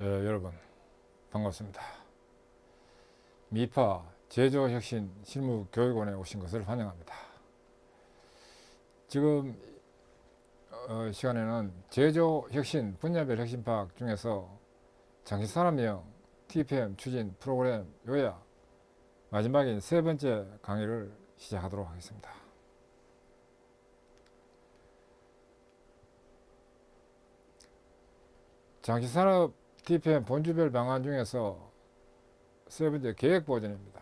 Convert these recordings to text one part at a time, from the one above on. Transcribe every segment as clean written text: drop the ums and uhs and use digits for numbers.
여러분 반갑습니다. 미파 제조혁신 실무교육원에 오신 것을 환영합니다. 지금 시간에는 제조혁신 분야별 혁신파악 중에서 장기산업형 TPM 추진 프로그램 요약 마지막인 세 번째 강의를 시작하도록 하겠습니다. 장기산업 TPM 본주별 방안 중에서 세 번째 계획보전입니다.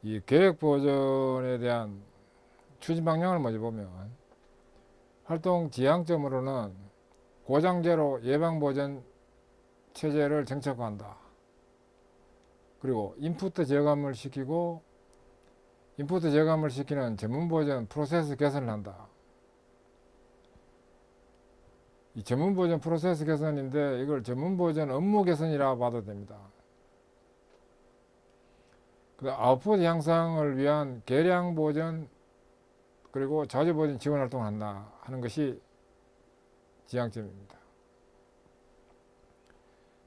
이 계획보전에 대한 추진 방향을 먼저 보면 활동 지향점으로는 고장제로 예방보전 체제를 정착한다. 그리고 인풋 저감을 시키고 인풋 저감을 시키는 전문보전 프로세스 개선을 한다. 이 전문보전 프로세스 개선인데 이걸 전문보전 업무 개선이라 봐도 됩니다. 아웃풋 향상을 위한 계량보전 그리고 자주보전 지원 활동을 한다 하는 것이 지향점입니다.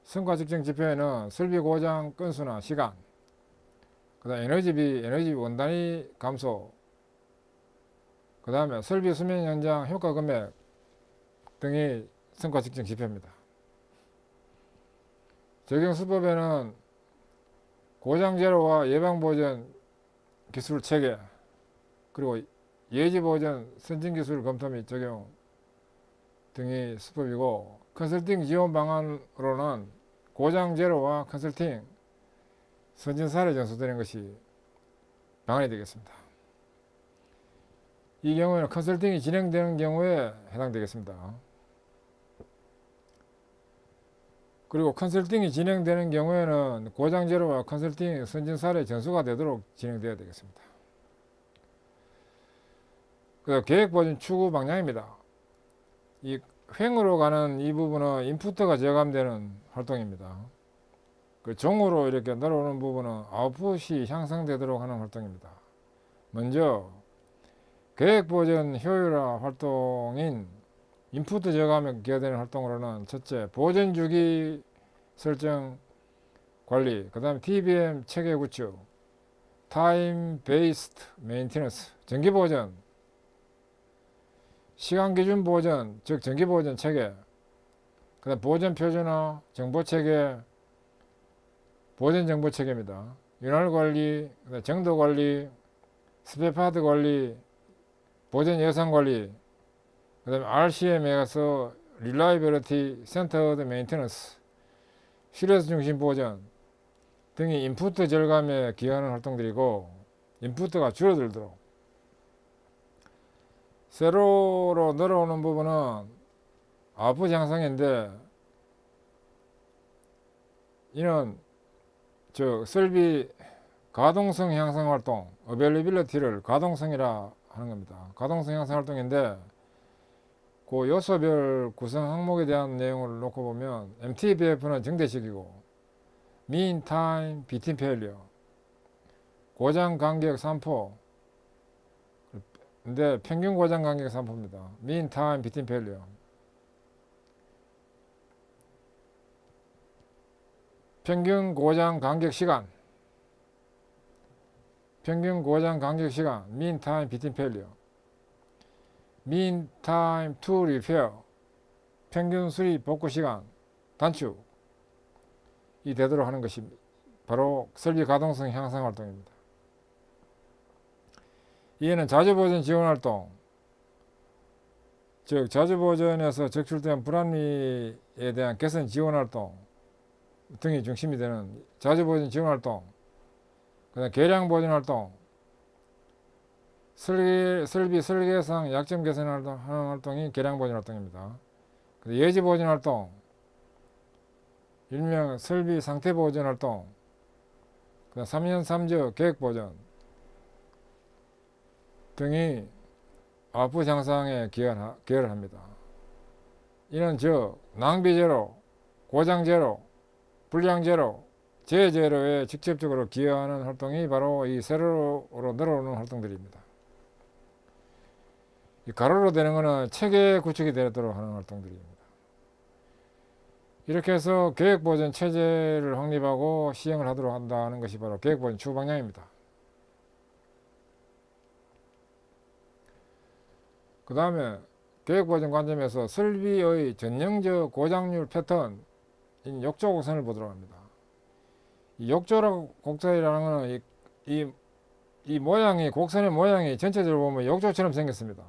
성과 측정 지표에는 설비 고장 건수나 시간, 그다음 에너지비 원단위 감소, 그 다음에 설비 수명 연장 효과 금액 등이 성과 측정 지표입니다. 적용 수법에는 고장 제로와 예방 보전 기술 체계, 그리고 예지 보전 선진 기술 검토 및 적용 등이 수법이고, 컨설팅 지원 방안으로는 고장 제로와 컨설팅 선진 사례 전수되는 것이 방안이 되겠습니다. 이 경우에는 컨설팅이 진행되는 경우에 해당되겠습니다. 그리고 컨설팅이 진행되는 경우에는 고장 제로와 컨설팅 선진 사례 전수가 되도록 진행되어야 되겠습니다. 그리고 계획보전 추구 방향입니다. 이 횡으로 가는 이 부분은 인풋가 저감되는 활동입니다. 그 종으로 이렇게 내려오는 부분은 아웃풋이 향상되도록 하는 활동입니다. 먼저 계획보전 효율화 활동인 인풋 저감에 기여되는 활동으로는 첫째, 보전 주기 설정 관리, 그 다음에 TBM 체계 구축, 타임 베이스드 메인티넌스, 정기보전, 시간기준 보전, 즉 정기보전 체계, 그 다음 보전 표준화, 정보체계, 보전 정보체계입니다. 윤활관리, 정도관리, 스페파드 관리, 보전 예산관리, 그 다음에 RCM에 가서 Reliability Centered Maintenance, 실효 중심 보전 등이 인풋 절감에 기여하는 활동들이고, 인풋가 줄어들도록 세로로 내려오는 부분은 아웃풋 향상인데, 이는 설비 가동성 향상 활동, 어벨리빌리티를 가동성이라 하는 겁니다. 가동성 향상 활동인데, 그 요소별 구성 항목에 대한 내용을 놓고 보면 MTBF는 정대식이고, Mean Time Between Failure, 고장 간격 3포, 근데 평균 고장 간격 3포입니다. Mean Time Between Failure. 평균 고장 간격 시간, 평균 고장 간격 시간, Mean Time Between Failure. Mean Time to Repair, 평균 수리 복구 시간 단축이 되도록 하는 것이 바로 설비 가동성 향상 활동입니다. 이에는 자주보전 지원 활동, 즉 자주보전에서 적출된 불합리에 대한 개선 지원 활동 등이 중심이 되는 자주보전 지원 활동, 그다음 계량보전 활동, 설비 설계상 약점 개선하는 활동이 계량보전 활동입니다. 예지보전 활동, 일명 설비 상태보전 활동, 3년 3저 계획보전 등이 아웃풋 향상에 기여를 합니다. 이는 낭비 제로, 고장 제로, 불량 제로, 재해 제로에 직접적으로 기여하는 활동이 바로 이 세로로 내려오는 활동들입니다. 이 가로로 되는 것은 체계 구축이 되도록 하는 활동들입니다. 이렇게 해서 계획보전 체제를 확립하고 시행을 하도록 한다는 것이 바로 계획보전 추구 방향입니다. 그 다음에 계획보전 관점에서 설비의 전형적 고장률 패턴인 욕조 곡선을 보도록 합니다. 이 욕조 곡선이라는 것은 이 모양이, 곡선의 모양이 전체적으로 보면 욕조처럼 생겼습니다.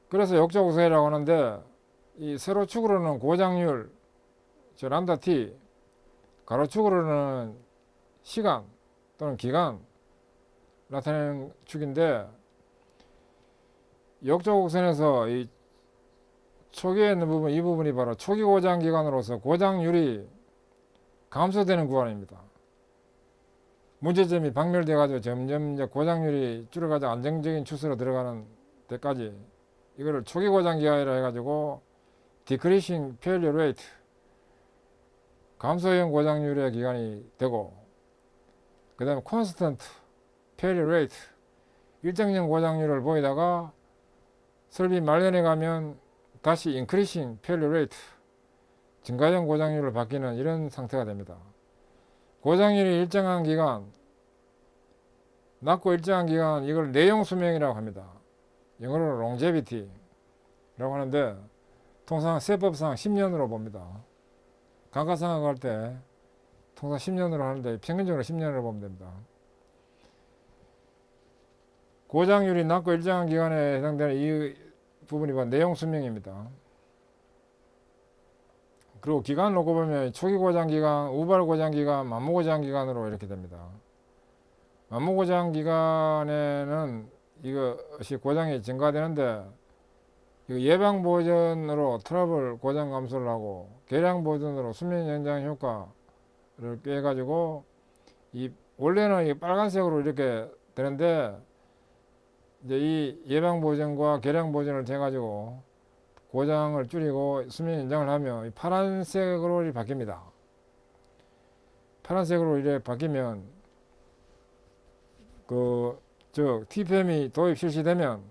그래서 욕조 곡선이라고 하는데, 이 세로축으로는 고장률, 즉 람다 t, 가로축으로는 시간 또는 기간 나타내는 축인데, 욕조 곡선에서 이 초기에 있는 부분, 이 부분이 바로 초기 고장 기간으로서 고장률이 감소되는 구간입니다. 문제점이 박멸돼 가지고 점점 이제 고장률이 줄어가지고 안정적인 추세로 들어가는 데까지, 이거를 초기 고장 기간이라 해가지고 decreasing failure rate, 감소형 고장률의 기간이 되고, 그 다음에 constant failure rate, 일정량 고장률을 보이다가 설비 말년에 가면 다시 increasing failure rate, 증가형 고장률을 바뀌는 이런 상태가 됩니다. 고장률이 일정한 기간, 낮고 일정한 기간, 이걸 내용 수명이라고 합니다. 영어로 longevity라고 하는데, 통상 세법상 10년으로 봅니다. 감가상각할 때 통상 10년으로 하는데 평균적으로 10년으로 보면 됩니다. 고장률이 낮고 일정한 기간에 해당되는 이 부분이 바로 내용 수명입니다. 그리고 기간을 놓고 보면 초기 고장 기간, 우발 고장 기간, 만무 고장 기간으로 이렇게 됩니다. 만무 고장 기간에는 이것이 고장이 증가되는데, 이거 예방 보전으로 트러블 고장 감소를 하고, 개량 보전으로 수명 연장 효과를 꾀해 가지고, 이 원래는 이 빨간색으로 이렇게 되는데, 이제 이 예방 보전과 개량 보전을 해 가지고 고장을 줄이고 수명 연장을 하면 파란색으로 바뀝니다. 파란색으로 이렇게 바뀌면 TPM이 도입 실시되면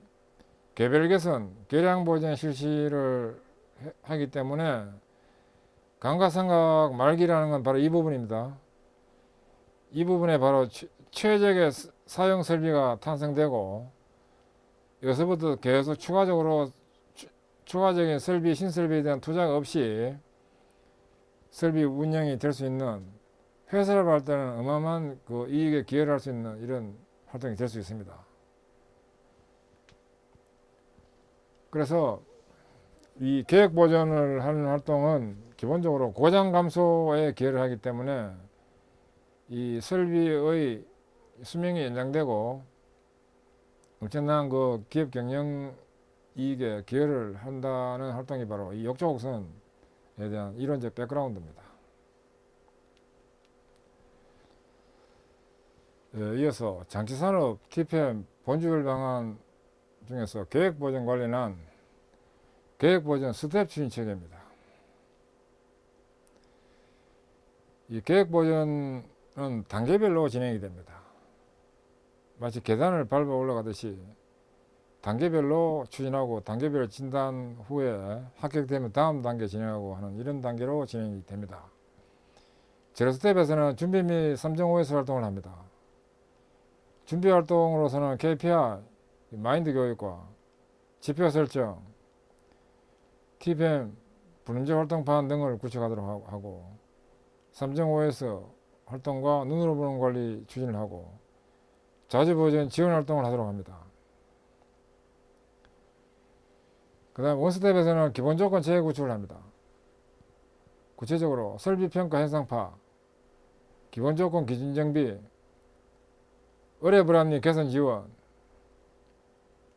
개별 개선, 개량 보전 실시를 하기 때문에 감가상각 말기라는 건 바로 이 부분입니다. 이 부분에 바로 최적의 사용 설비가 탄생되고, 여기서부터 계속 추가적인 설비, 신설비에 대한 투자가 없이 설비 운영이 될 수 있는, 회사를 볼 때는 어마어마한 그 이익에 기여를 할 수 있는 이런 활동이 될 수 있습니다. 그래서 이 계획 보전을 하는 활동은 기본적으로 고장 감소에 기여를 하기 때문에 이 설비의 수명이 연장되고 엄청난 그 기업 경영 이익에 기여를 한다는 활동이 바로 이 욕조 곡선에 대한 이론적 백그라운드입니다. 이어서 장치산업 TPM 본주별 방안 중에서 계획보전 관련한 계획보전 스텝 추진 체계입니다. 이 계획보전은 단계별로 진행이 됩니다. 마치 계단을 밟아 올라가듯이 단계별로 추진하고, 단계별 진단 후에 합격되면 다음 단계 진행하고 하는 이런 단계로 진행이 됩니다. 제로 스텝에서는 준비 및 3.5S 활동을 합니다. 준비 활동으로서는 KPI, 마인드 교육과 지표 설정, TPM, 불문제 활동판 등을 구축하도록 하고, 3.5S 활동과 눈으로 보는 관리 추진을 하고, 자주보전 지원 활동을 하도록 합니다. 그 다음 원스텝에서는 기본조건 재구축을 합니다. 구체적으로 설비평가 현상파, 기본조건 기준정비, 의뢰불합리 개선 지원,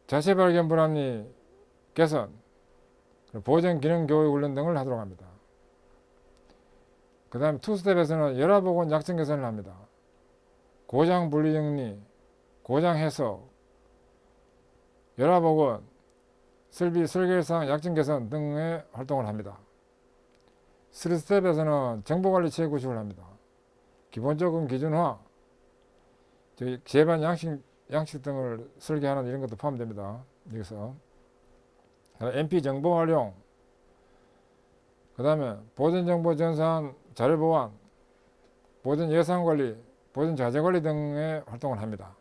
자체발견 불합리 개선, 보전 기능 교육 훈련 등을 하도록 합니다. 그 다음 투스텝에서는 열화보건 약정 개선을 합니다. 고장 분리 정리, 고장 해석, 열화보건, 설비 설계상 약정 개선 등의 활동을 합니다. 3스텝에서는 정보관리 체계 구축을 합니다. 기본적인 기준화, 제반 양식 등을 설계하는 이런 것도 포함됩니다. 여기서 MP 정보 활용, 그 다음에 보존정보 전산 자료 보완, 보존 예산 관리, 보존 자재 관리 등의 활동을 합니다.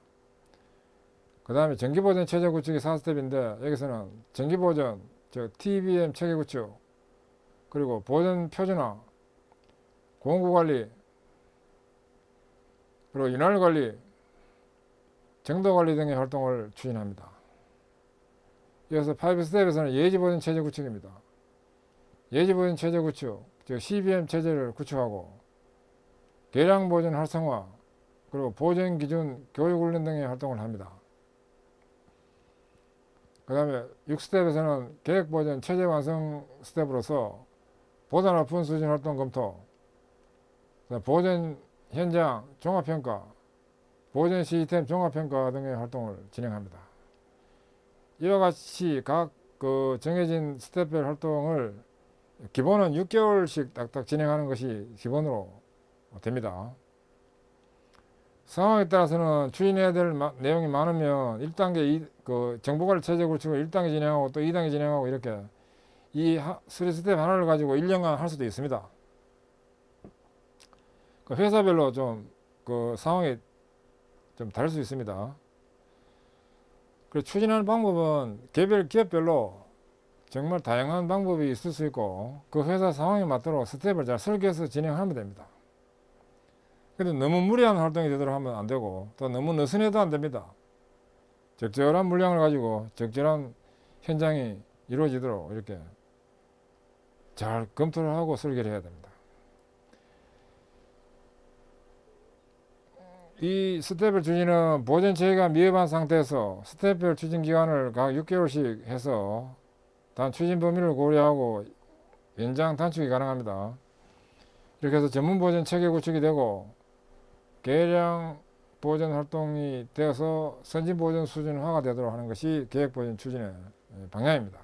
그 다음에 정기보존 체제 구축이 4스텝인데 여기서는 정기보존, 즉 TBM 체계 구축, 그리고 보존 표준화, 공구 관리, 그리고 윤활 관리, 정도 관리 등의 활동을 추진합니다. 이어서 5스텝에서는 예지보존 체제 구축입니다. 예지보존 체제 구축, 즉 CBM 체제를 구축하고 계량보존 활성화, 그리고 보존기준 교육훈련 등의 활동을 합니다. 그 다음에 6스텝에서는 계획보존 체제 완성 스텝으로서 보다 높은 수준 활동 검토, 보존 현장 종합평가, 보존 시스템 종합평가 등의 활동을 진행합니다. 이와 같이 각 정해진 스텝별 활동을 기본은 6개월씩 딱딱 진행하는 것이 기본으로 됩니다. 상황에 따라서는 추진해야 될 내용이 많으면 1단계 정보관리 체제 구축을 1단계 진행하고 또 2단계 진행하고 이렇게 이 3스텝 하나를 가지고 1년간 할 수도 있습니다. 회사별로 좀 상황이 좀 다를 수 있습니다. 그래서 추진하는 방법은 개별 기업별로 정말 다양한 방법이 있을 수 있고 그 회사 상황에 맞도록 스텝을 잘 설계해서 진행하면 됩니다. 근데 너무 무리한 활동이 되도록 하면 안 되고 또 너무 느슨해도 안 됩니다. 적절한 물량을 가지고 적절한 현장이 이루어지도록 이렇게 잘 검토를 하고 설계를 해야 됩니다. 이 스텝별 추진은 보존 체계가 미흡한 상태에서 스텝별 추진 기간을 각 6개월씩 해서 단 추진 범위를 고려하고 연장 단축이 가능합니다. 이렇게 해서 전문 보존 체계 구축이 되고 계량 보존 활동이 되어서 선진 보존 수준화가 되도록 하는 것이 계획 보존 추진의 방향입니다.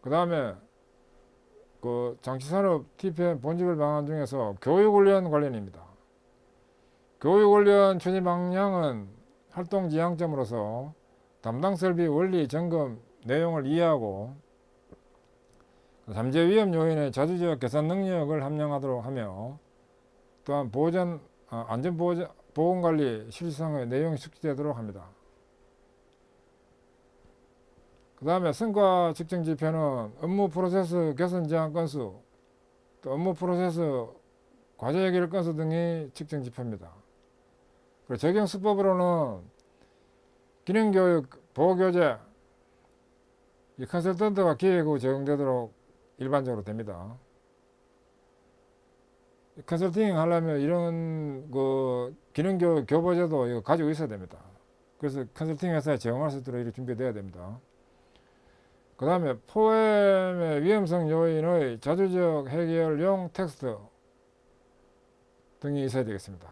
그 다음에 장치산업 TPM 본지별 방안 중에서 교육훈련 관련입니다. 교육훈련 추진 방향은 활동 지향점으로서 담당 설비 원리 점검 내용을 이해하고 잠재 위험 요인의 자주적 개선 능력을 함량하도록 하며 또한 안전보건관리 실효성의 내용이 숙지되도록 합니다. 그 다음에 성과 측정 지표는 업무 프로세스 개선 제한 건수, 또 업무 프로세스 과제 해결 건수 등이 측정 지표입니다. 그리고 적용 수법으로는 기능교육, 보호교재, 이 컨설턴트가 기획 후 적용되도록 일반적으로 됩니다. 컨설팅 하려면 이런 기능교육 교보제도 이거 가지고 있어야 됩니다. 그래서 컨설팅 회사에 제공할 수 있도록 이렇게 준비되어야 됩니다. 그 다음에 포엠의 위험성 요인의 자주적 해결용 텍스트 등이 있어야 되겠습니다.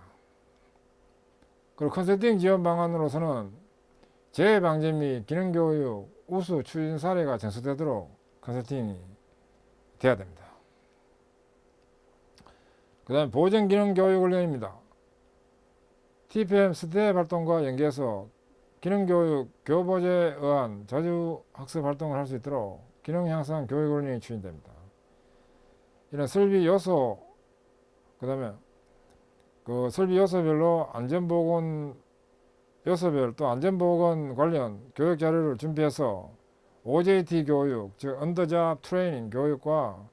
그리고 컨설팅 지원 방안으로서는 재해 방지 및 기능교육 우수 추진 사례가 전수되도록 컨설팅이 돼야 됩니다. 그 다음에 보존 기능 교육 훈련입니다. TPM 스텝 활동과 연계해서 기능교육 교보제에 의한 자주 학습 활동을 할 수 있도록 기능 향상 교육 훈련이 추진됩니다. 이런 설비 요소, 그 다음에 설비 요소별로 안전보건 요소별 또 안전보건 관련 교육 자료를 준비해서 OJT 교육, 즉 언더잡 트레이닝 교육과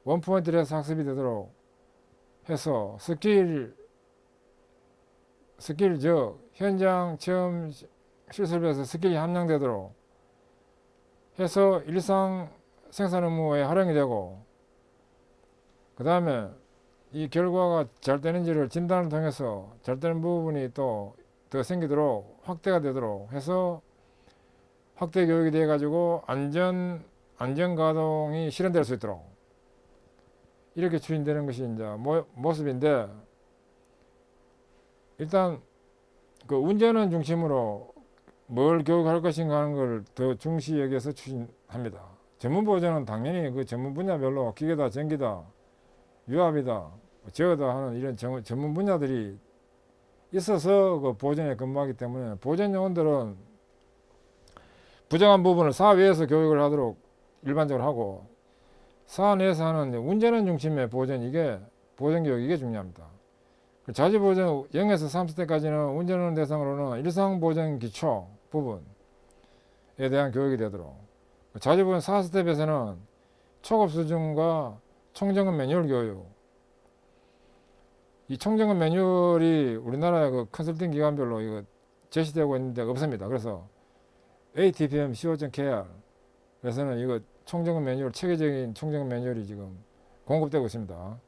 원포인트 레스 학습이 되도록 해서 스킬 즉 현장 체험 실습에서 스킬이 함량되도록 해서 일상 생산 업무에 활용이 되고 그 다음에 이 결과가 잘 되는지를 진단을 통해서 잘 되는 부분이 또 더 생기도록 확대가 되도록 해서 확대 교육이 되어 가지고 안전 가동이 실현될 수 있도록 이렇게 추진되는 것이 이제 모습인데 일단 운전은 중심으로 뭘 교육할 것인가 하는 걸 더 중시 여기서 추진합니다. 전문 보존은 당연히 그 전문 분야별로 기계다, 전기다, 유압이다, 제어다 하는 이런 전문 분야들이 있어서 그 보존에 근무하기 때문에 보존 요원들은 부정한 부분을 사회에서 교육을 하도록 일반적으로 하고, 사내에서 하는 운전은 중심의 보전, 이게 보전교육, 이게 중요합니다. 자주보전 0에서 3세대까지는 운전하는 대상으로는 일상보전 기초 부분에 대한 교육이 되도록, 자주보전 4스텝에서는 초급 수준과 총점검 매뉴얼 교육, 이 총점검 매뉴얼이 우리나라 그 컨설팅 기관별로 이거 제시되고 있는데 없습니다. 그래서 ATPM CO.KR 에서는 이거 총점검 매뉴얼, 체계적인 총점검 매뉴얼이 지금 공급되고 있습니다.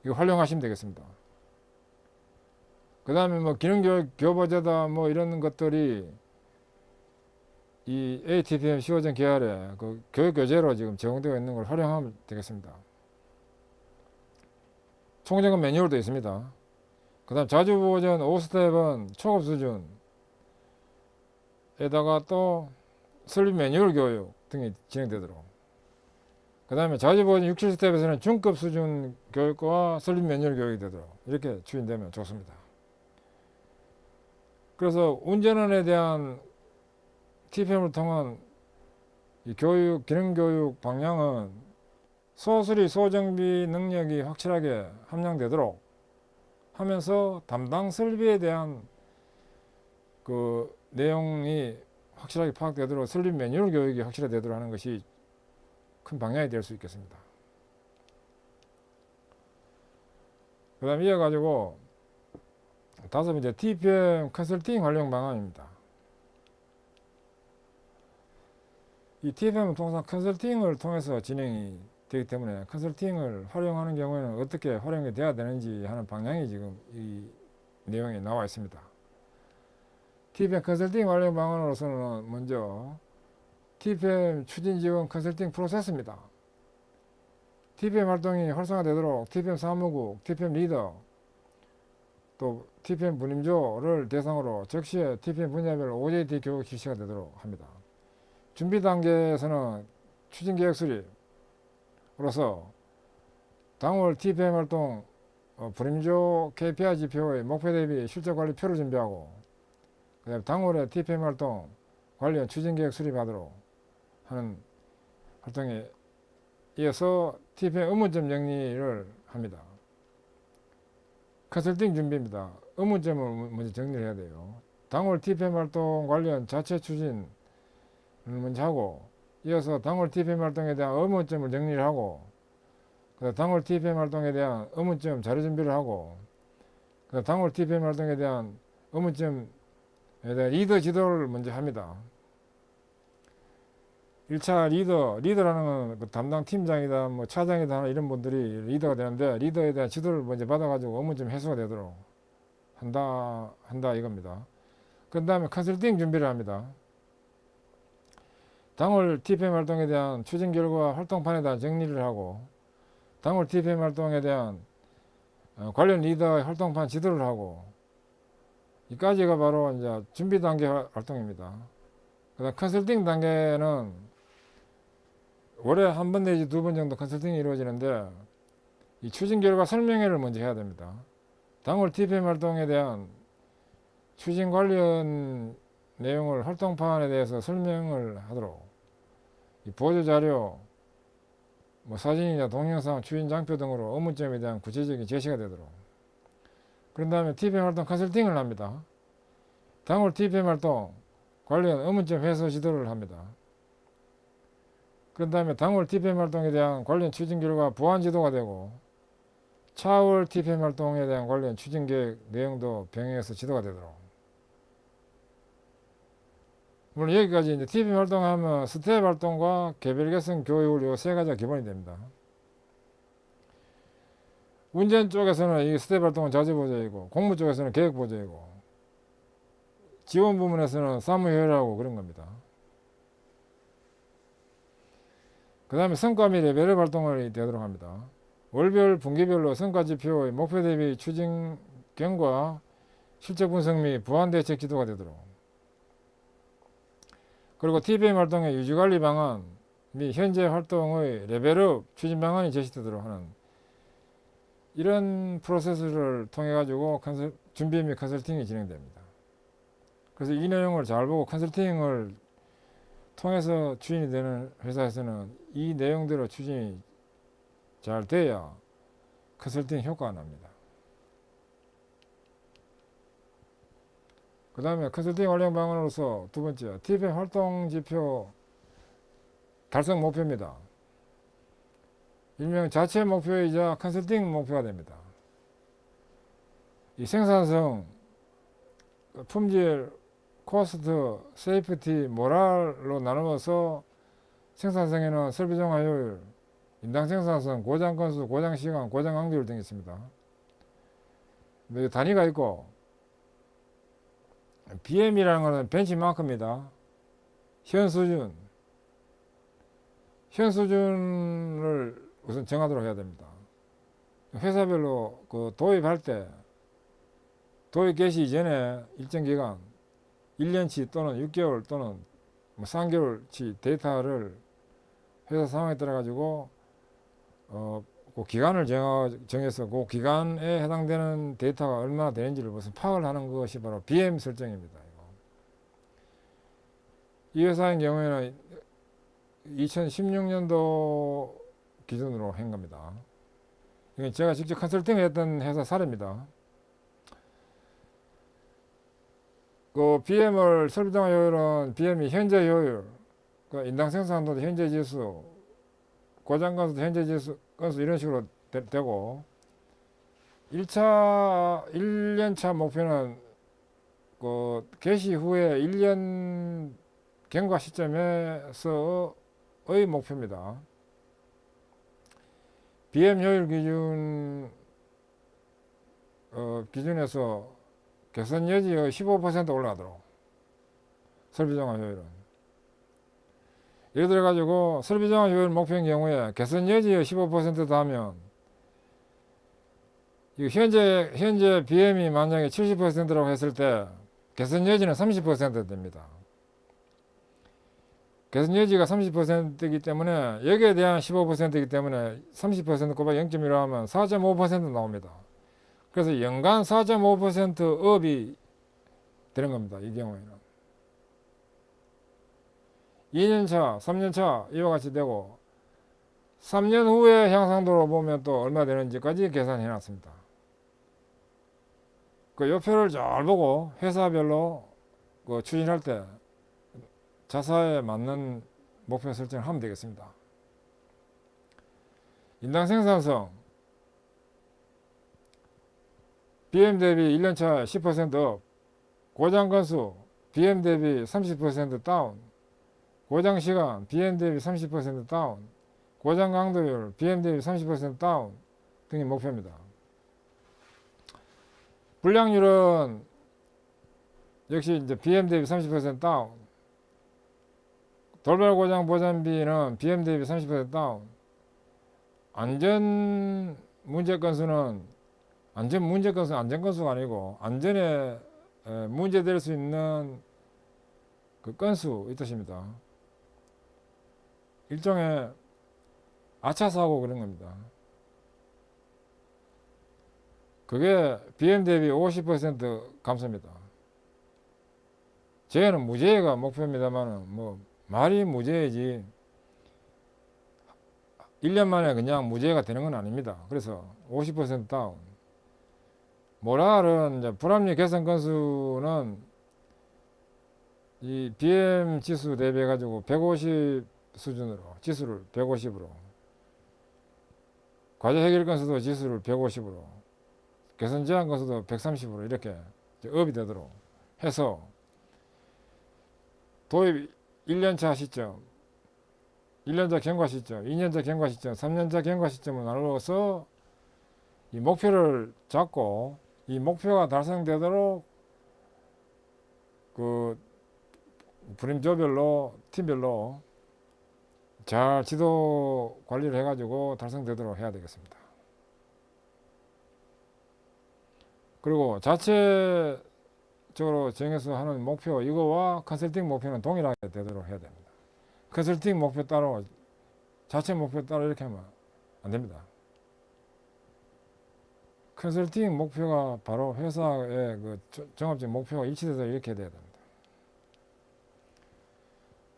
이거 활용하시면 되겠습니다. 그 다음에 뭐 기능교육 교보제다 뭐 이런 것들이 이 ATPM CO.KR에 그 교육교재로 지금 제공되어 있는 걸 활용하면 되겠습니다. 총점검 매뉴얼도 있습니다. 그 다음 자주보전 5스텝은 초급 수준에다가 또 설립 매뉴얼 교육 등이 진행되도록, 그 다음에 자주보전 6, 7스텝에서는 중급 수준 교육과 설립 매뉴얼 교육이 되도록 이렇게 추진되면 좋습니다. 그래서 운전원에 대한 TPM을 통한 이 교육, 기능교육 방향은 소수리 소정비 능력이 확실하게 함량되도록 하면서 담당 설비에 대한 그 내용이 확실하게 파악되도록 설립 매뉴얼 교육이 확실히 되도록 하는 것이 큰 방향이 될 수 있겠습니다. 그 다음 이어가지고 다섯 번째, TPM 컨설팅 활용 방안입니다. 이 TPM은 통상 컨설팅을 통해서 진행이 되기 때문에 컨설팅을 활용하는 경우에는 어떻게 활용이 돼야 되는지 하는 방향이 지금 이 내용에 나와 있습니다. TPM 컨설팅 활용 방안으로서는 먼저 TPM 추진 지원 컨설팅 프로세스입니다. TPM 활동이 활성화되도록 TPM 사무국, TPM 리더, 또 TPM 분임조를 대상으로 적시에 TPM 분야별 OJT 교육 실시가 되도록 합니다. 준비 단계에서는 추진 계획 수립으로서 당월 TPM 활동 분임조 KPI 지표의 목표 대비 실적 관리표를 준비하고, 그다음에 당월에 TPM 활동 관련 추진 계획 수립하도록 하는 활동에 이어서 TPM 의문점 정리를 합니다. 컨설팅 준비입니다. 의문점을 먼저 정리를 해야 돼요. 당월 TPM 활동 관련 자체 추진을 먼저 하고, 이어서 당월 TPM 활동에 대한 의문점을 정리를 하고, 당월 TPM 활동에 대한 의문점 자료 준비를 하고, 당월 TPM 활동에 대한 의문점에 대한 리더 지도를 먼저 합니다. 1차 리더라는 건 그 담당 팀장이다, 뭐 차장이다, 이런 분들이 리더가 되는데, 리더에 대한 지도를 먼저 받아가지고 의문점 해소가 되도록 한다 이겁니다. 그 다음에 컨설팅 준비를 합니다. 당월 TPM 활동에 대한 추진 결과 활동판에 대한 정리를 하고, 당월 TPM 활동에 대한 관련 리더의 활동판 지도를 하고, 이까지가 바로 이제 준비 단계 활동입니다. 그다음 컨설팅 단계는 월에 한 번 내지 두 번 정도 컨설팅이 이루어지는데, 이 추진 결과 설명회를 먼저 해야 됩니다. 당월 TPM 활동에 대한 추진 관련 내용을 활동판에 대해서 설명을 하도록, 이 보조 자료, 뭐 사진이나 동영상, 추진 장표 등으로 의문점에 대한 구체적인 제시가 되도록. 그런 다음에 TPM 활동 컨설팅을 합니다. 당월 TPM 활동 관련 의문점 해소 지도를 합니다. 그 다음에 당월 TPM 활동에 대한 관련 추진 결과 보완 지도가 되고, 차월 TPM 활동에 대한 관련 추진 계획 내용도 병행해서 지도가 되도록. 물론 여기까지 이제 TPM 활동하면 스텝 활동과 개별 개선 교육을 요 세 가지가 기본이 됩니다. 운전 쪽에서는 이 스텝 활동은 자주 보조이고, 공무 쪽에서는 계획 보조이고, 지원 부문에서는 사무효율하고 그런 겁니다. 그 다음에 성과 및 레벨업 활동을 되도록 합니다. 월별, 분기별로 성과 지표의 목표 대비 추진 경과, 실적 분석 및 보완 대책 지도가 되도록. 그리고 TPM 활동의 유지관리 방안 및 현재 활동의 레벨업 추진 방안이 제시되도록 하는 이런 프로세스를 통해 가지고 준비 및 컨설팅이 진행됩니다. 그래서 이 내용을 잘 보고 컨설팅을 통해서 추진이 되는 회사에서는 이 내용대로 추진이 잘 돼야 컨설팅 효과가 납니다. 그 다음에 컨설팅 활용 방안으로서 두 번째, TPM 활동 지표 달성 목표입니다. 일명 자체 목표이자 컨설팅 목표가 됩니다. 이 생산성, 품질, 코스트, 세이프티, 모랄로 나누어서 생산성에는 설비 정화 효율, 인당 생산성, 고장 건수, 고장 시간, 고장 강도율 등이 있습니다. 단위가 있고 BM이라는 것은 벤치마크입니다. 현 수준을 우선 정하도록 해야 됩니다. 회사별로 그 도입할 때 도입 개시 이전에 일정 기간 1년치 또는 6개월 또는 3개월치 데이터를 회사 상황에 따라 가지고 그 기간을 정해서 그 기간에 해당되는 데이터가 얼마나 되는지를 무슨 파악을 하는 것이 바로 BM 설정입니다. 이 회사의 경우에는 2016년도 기준으로 한 겁니다. 이건 제가 직접 컨설팅을 했던 회사 사례입니다. 그 BM을 설비정화 효율은 BM이 현재 효율, 그 인당 생산도도 현재 지수, 고장 건수도 현재 지수, 건수 이런 식으로 되고 1년차 목표는 그 개시 후에 1년 경과 시점에서의 목표입니다. BM 효율 기준에서 개선 여지의 15% 올라가도록 설비정화 효율은 예를 들어 가지고 설비정화 효율 목표인 경우에 개선 여지의 15% 하면 현재 BM이 만약에 70%라고 했을 때 개선 여지는 30% 됩니다. 개선 여지가 30%이기 때문에 여기에 대한 15%이기 때문에 30% 곱하기 0.1로 하면 4.5% 나옵니다. 그래서 연간 4.5% 업이 되는 겁니다. 이 경우에는 2년차, 3년차 이와 같이 되고 3년 후에 향상도로 보면 또 얼마 되는지까지 계산해 놨습니다. 그 요표를 잘 보고 회사별로 그 추진할 때 자사에 맞는 목표 설정을 하면 되겠습니다. 인당 생산성 BM 대비 1년차 10% 업, 고장 건수 BM 대비 30% 다운, 고장 시간 BM 대비 30% 다운, 고장 강도율 BM 대비 30% 다운 등이 목표입니다. 불량률은 역시 이제 BM 대비 30% 다운, 돌발 고장 보전비는 BM 대비 30% 다운, 안전 문제 건수는 안전 건수가 아니고 안전에 문제될 수 있는 그 건수 이 뜻입니다. 일종의 아차 사고 그런 겁니다. 그게 BM 대비 50% 감소입니다. 제는 무제외가 목표입니다만은 뭐 말이 무제외지 1년 만에 그냥 무제외가 되는 건 아닙니다. 그래서 50% 다운. 모랄은 이제 불합리 개선 건수는 이 BM 지수 대비해 가지고 150 수준으로 지수를 150으로 과제 해결 건수도 지수를 150으로 개선 제한 건수도 130으로 이렇게 업이 되도록 해서 도입 1년차 시점, 1년차 경과 시점, 2년차 경과 시점, 3년차 경과 시점을 나누어서 이 목표를 잡고 이 목표가 달성되도록 그 분임조별로 팀별로 잘 지도 관리를 해가지고 달성되도록 해야 되겠습니다. 그리고 자체적으로 정해서 하는 목표 이거와 컨설팅 목표는 동일하게 되도록 해야 됩니다. 컨설팅 목표 따로 자체 목표 따로 이렇게 하면 안 됩니다. 컨설팅 목표가 바로 회사의 그 종합적 목표가 일치돼서 이렇게 돼야 됩니다.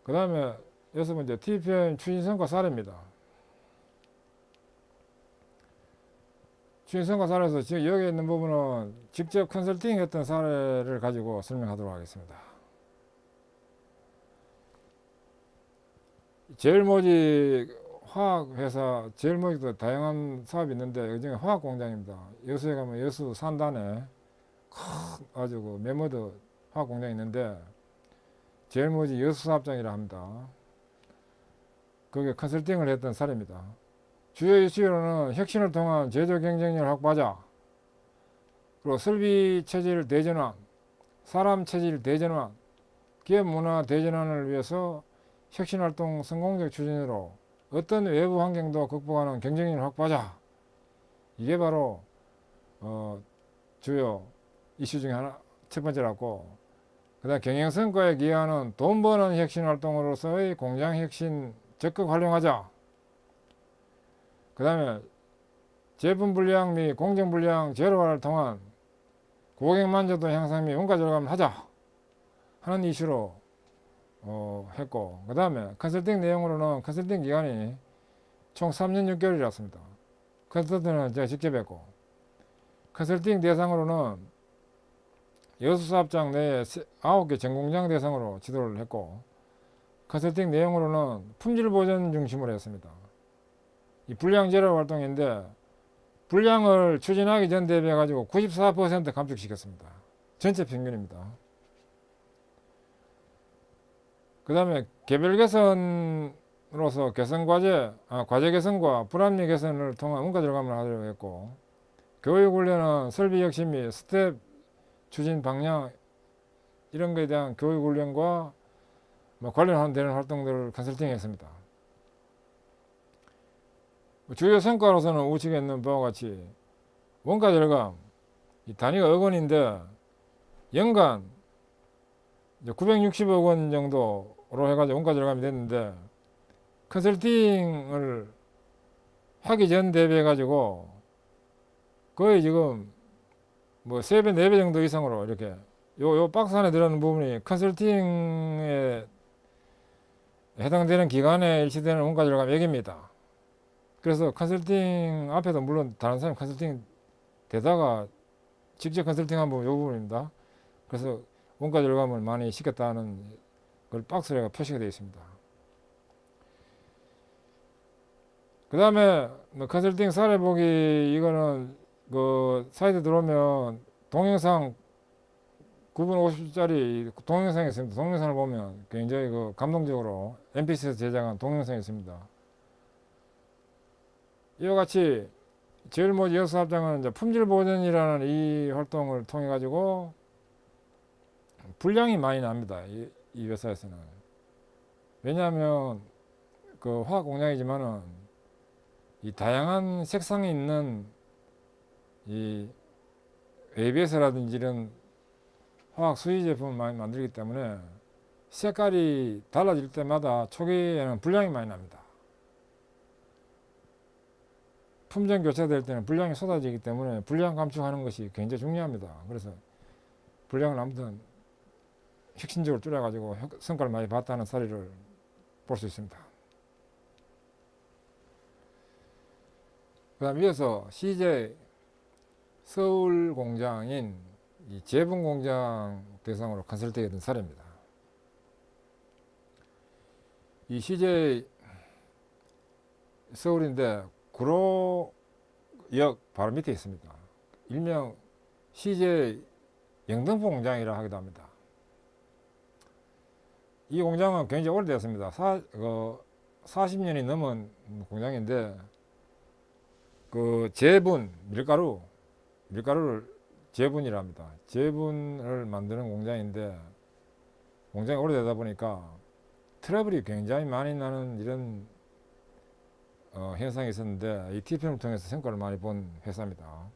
그 다음에 6번째 TPM 추진성과 사례입니다. 추진성과 사례에서 지금 여기 있는 부분은 직접 컨설팅 했던 사례를 가지고 설명하도록 하겠습니다. 제일모직 화학회사, 제일모직도 다양한 사업이 있는데 그중에 화학공장입니다. 여수에 가면 여수 산단에 아주 그 메모드 화학공장이 있는데 제일모직 여수사업장이라 합니다. 거기에 컨설팅을 했던 사례입니다. 주요 이슈로는 혁신을 통한 제조 경쟁력 확보하자, 그리고 설비 체질 대전환, 사람 체질 대전환, 기업 문화 대전환을 위해서 혁신활동 성공적 추진으로 어떤 외부 환경도 극복하는 경쟁력을 확보하자. 이게 바로 주요 이슈 중에 하나, 첫 번째라고. 그 다음 경영성과에 기여하는 돈 버는 혁신활동으로서의 공장혁신 적극 활용하자. 그 다음에 제품 불량 및 공정 불량 제로화를 통한 고객 만족도 향상 및 원가 절감을 하자 하는 이슈로 했고, 그 다음에 컨설팅 내용으로는 컨설팅 기간이 총 3년 6개월이었습니다. 컨설팅은 제가 직접 했고, 컨설팅 대상으로는 여수사업장 내에 9개 전공장 대상으로 지도를 했고, 컨설팅 내용으로는 품질 보전 중심으로 했습니다. 이 불량 제로 활동인데 불량을 추진하기 전 대비해 가지고 94% 감축시켰습니다. 전체 평균입니다. 그 다음에 개별 개선으로서 과제 개선과 불합리 개선을 통한 원가 절감을 하려고 했고, 교육 훈련은 설비 혁신 및 스텝 추진 방향 이런 것에 대한 교육 훈련과 관련되는 활동들을 컨설팅했습니다. 주요 성과로서는 우측에 있는 바와 같이 원가 절감, 이 단위가 억 원인데 연간 960억 원 정도로 해가지고 원가 절감이 됐는데, 컨설팅을 하기 전 대비해 가지고 거의 지금 3배, 4배 정도 이상으로 이렇게 요 박스 안에 들어가는 부분이 컨설팅에 해당되는 기간에 일치되는 원가 절감액입니다. 그래서 컨설팅 앞에도 물론 다른 사람 컨설팅 되다가 직접 컨설팅한 부분 이 부분입니다. 그래서 원가 절감을 많이 시켰다는 걸 박스에 표시가 되어 있습니다. 그 다음에 컨설팅 사례 보기, 이거는 그 사이트 들어오면 동영상 9분 50초짜리 동영상이 있습니다. 동영상을 보면 굉장히 그 감동적으로 mp3에서 제작한 동영상이 있습니다. 이와 같이 제일모직 여수사업장은 이제 품질 보전이라는 이 활동을 통해 가지고 불량이 많이 납니다. 이 회사에서는. 왜냐하면 그 화학 공장이지만은 이 다양한 색상이 있는 이 ABS라든지 이런 화학 수지 제품을 많이 만들기 때문에 색깔이 달라질 때마다 초기에는 불량이 많이 납니다. 품종 교체될 때는 불량이 쏟아지기 때문에 불량 감축하는 것이 굉장히 중요합니다. 그래서 불량을 아무튼 혁신적으로 줄여가지고 성과를 많이 봤다는 사례를 볼 수 있습니다. 그 다음 이어서 CJ 서울 공장인 이 제분 공장 대상으로 컨설팅했던 사례입니다. 이 CJ 서울인데 구로역 바로 밑에 있습니다. 일명 CJ 영등포 공장이라 하기도 합니다. 이 공장은 굉장히 오래되었습니다. 40년이 넘은 공장인데, 그 제분, 밀가루를 제분이라 합니다. 제분을 만드는 공장인데, 공장이 오래되다 보니까 트러블이 굉장히 많이 나는 이런 현상이 있었는데, 이 TPM을 통해서 성과를 많이 본 회사입니다.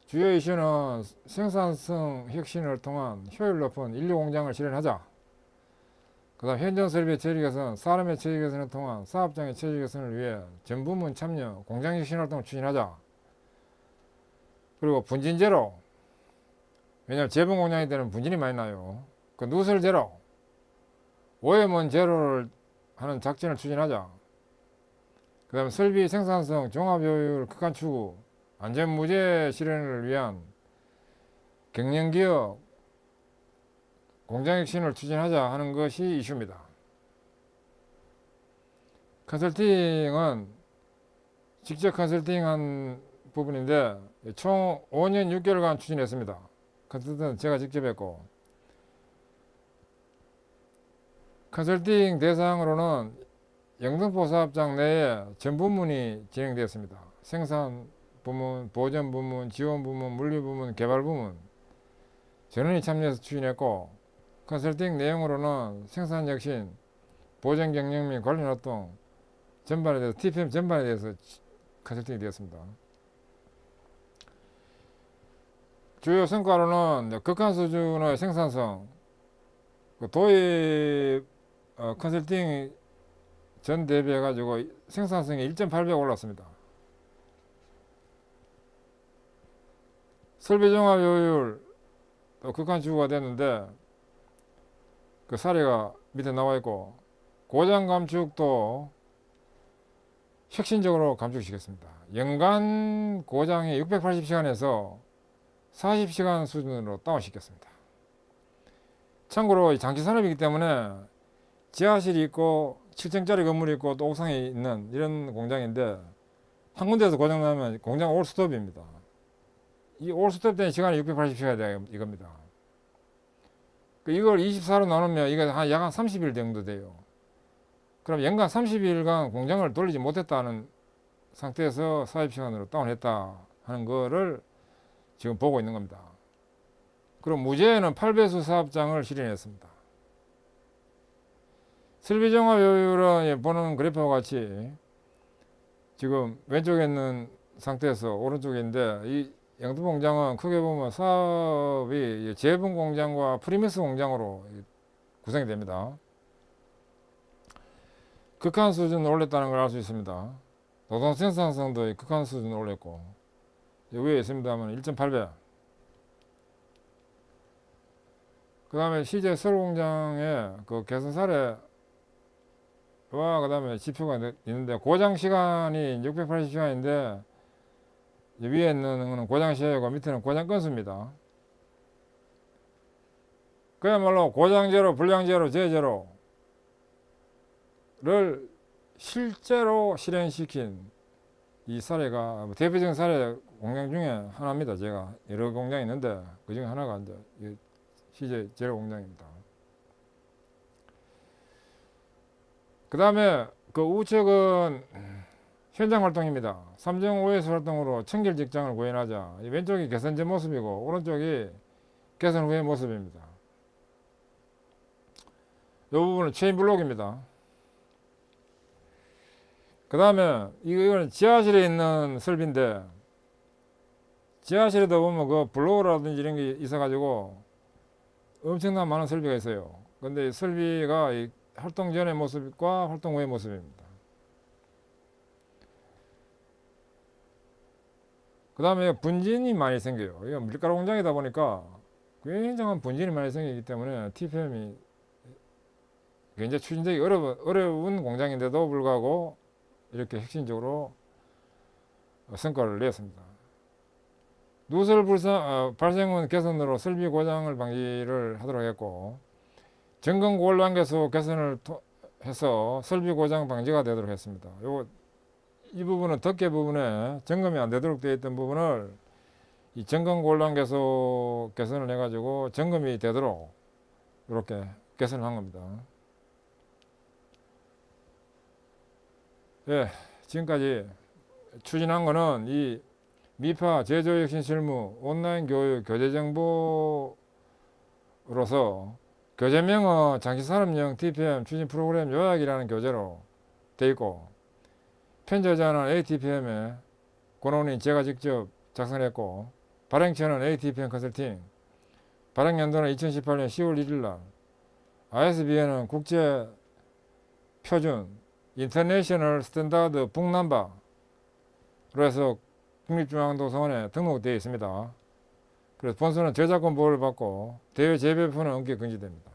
주요 이슈는 생산성 혁신을 통한 효율 높은 인류 공장을 실현하자. 그 다음 현장 설비 체질 개선, 사람의 체질 개선을 통한 사업장의 체질 개선을 위해 전 부문 참여 공장 혁신 활동을 추진하자. 그리고 분진 제로. 왜냐하면 제분 공장이 되는 분진이 많이 나요. 그 누설 제로. 오염원 제로를 하는 작전을 추진하자. 그 다음에 설비 생산성 종합효율 극한 추구 안전무제 실현을 위한 경영기업 공장혁신을 추진하자 하는 것이 이슈입니다. 컨설팅은 직접 컨설팅한 부분인데 총 5년 6개월간 추진했습니다. 컨설팅은 제가 직접 했고, 컨설팅 대상으로는 영등포 사업장 내에 전 부문이 진행되었습니다. 생산 부문, 보전 부문, 지원 부문, 물류 부문, 개발 부문 전원이 참여해서 추진했고, 컨설팅 내용으로는 생산 혁신, 보전 경영 및 관련 활동 전반에 대해서 TPM 전반에 대해서 컨설팅이 되었습니다. 주요 성과로는 극한 수준의 생산성, 도입 컨설팅 전 대비해 가지고 생산성이 1.8배 올랐습니다. 설비 종합 효율 극한 추구가 됐는데 그 사례가 밑에 나와 있고, 고장 감축도 혁신적으로 감축시켰습니다. 연간 고장이 680시간에서 40시간 수준으로 다운시켰습니다. 참고로 장기 산업이기 때문에 지하실이 있고 7층짜리 건물이 있고 또 옥상에 있는 이런 공장인데, 한 군데에서 고장 나면 공장 올스톱입니다. 이 올스톱 되는 시간이 680시간이 이겁니다. 이걸 24로 나누면 이게 약 한 30일 정도 돼요. 그럼 연간 30일간 공장을 돌리지 못했다는 상태에서 40시간으로 다운했다 하는 거를 지금 보고 있는 겁니다. 그럼 무제에는 8배수 사업장을 실현했습니다. 설비종합 효율은 보는 그래프와 같이 지금 왼쪽에 있는 상태에서 오른쪽인데, 이 영등포 공장은 크게 보면 사업이 재분 공장과 프리미스 공장으로 구성이 됩니다. 극한 수준을 올렸다는 걸 알 수 있습니다. 노동 생산성도 극한 수준을 올렸고, 위에 있습니다 하면 1.8배. 그 다음에 실제 서울 공장의 그 개선 사례와 그 다음에 지표가 있는데, 고장 시간이 680시간인데 위에 있는 거는 고장 시효고 밑에는 고장 건수입니다. 그야말로 고장 제로, 불량 제로, 재 제로를 실제로 실현시킨 이 사례가 대표적인 사례 공장 중에 하나입니다. 제가 여러 공장이 있는데 그 중에 하나가 이제 실제 제로 공장입니다. 그 다음에 그 우측은 현장 활동입니다. 3종 OS 활동으로 청결 직장을 구현하자. 왼쪽이 개선 전 모습이고 오른쪽이 개선 후의 모습입니다. 이 부분은 체인 블록입니다. 그 다음에 이거는 지하실에 있는 설비인데, 지하실에도 보면 그 블로어라든지 이런 게 있어가지고 엄청난 많은 설비가 있어요. 근데 이 설비가 이 활동 전의 모습과 활동 후의 모습입니다. 그 다음에 분진이 많이 생겨요. 이거 밀가루 공장이다 보니까 굉장한 분진이 많이 생기기 때문에 TPM이 굉장히 추진되기 어려운 공장인데도 불구하고 이렇게 혁신적으로 성과를 냈습니다. 누설 발생원 개선으로 설비 고장을 방지를 하도록 했고, 점검 고관계수 개선을 해서 설비 고장 방지가 되도록 했습니다. 이 부분은 덮개 부분에 점검이 안 되도록 되어 있던 부분을 이 점검 고관계수 개선을 해가지고 점검이 되도록 이렇게 개선을 한 겁니다. 예, 지금까지 추진한 거는 이 미파 제조혁신 실무 온라인 교육 교재 정보로서 교재명은 장기산업용 TPM 추진 프로그램 요약이라는 교재로 되어 있고, 편저자는 ATPM에 권원인 제가 직접 작성했고, 발행처는 ATPM 컨설팅, 발행연도는 2018년 10월 1일날, ISBN은 국제 표준 인터내셔널 스탠다드 북남바로 해서 국립중앙도서관에 등록되어 있습니다. 그래서 본서는 저작권 보호를 받고 대외 재배포는 엄격 금지됩니다.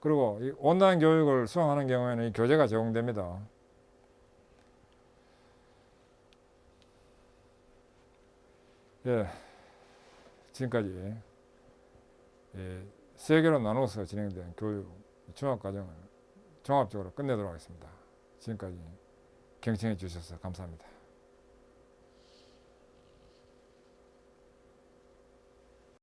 그리고 이 온라인 교육을 수강하는 경우에는 이 교재가 제공됩니다. 예, 지금까지 세 개로 나눠서 진행된 교육 중학과정을 종합적으로 끝내도록 하겠습니다. 지금까지 경청해 주셔서 감사합니다.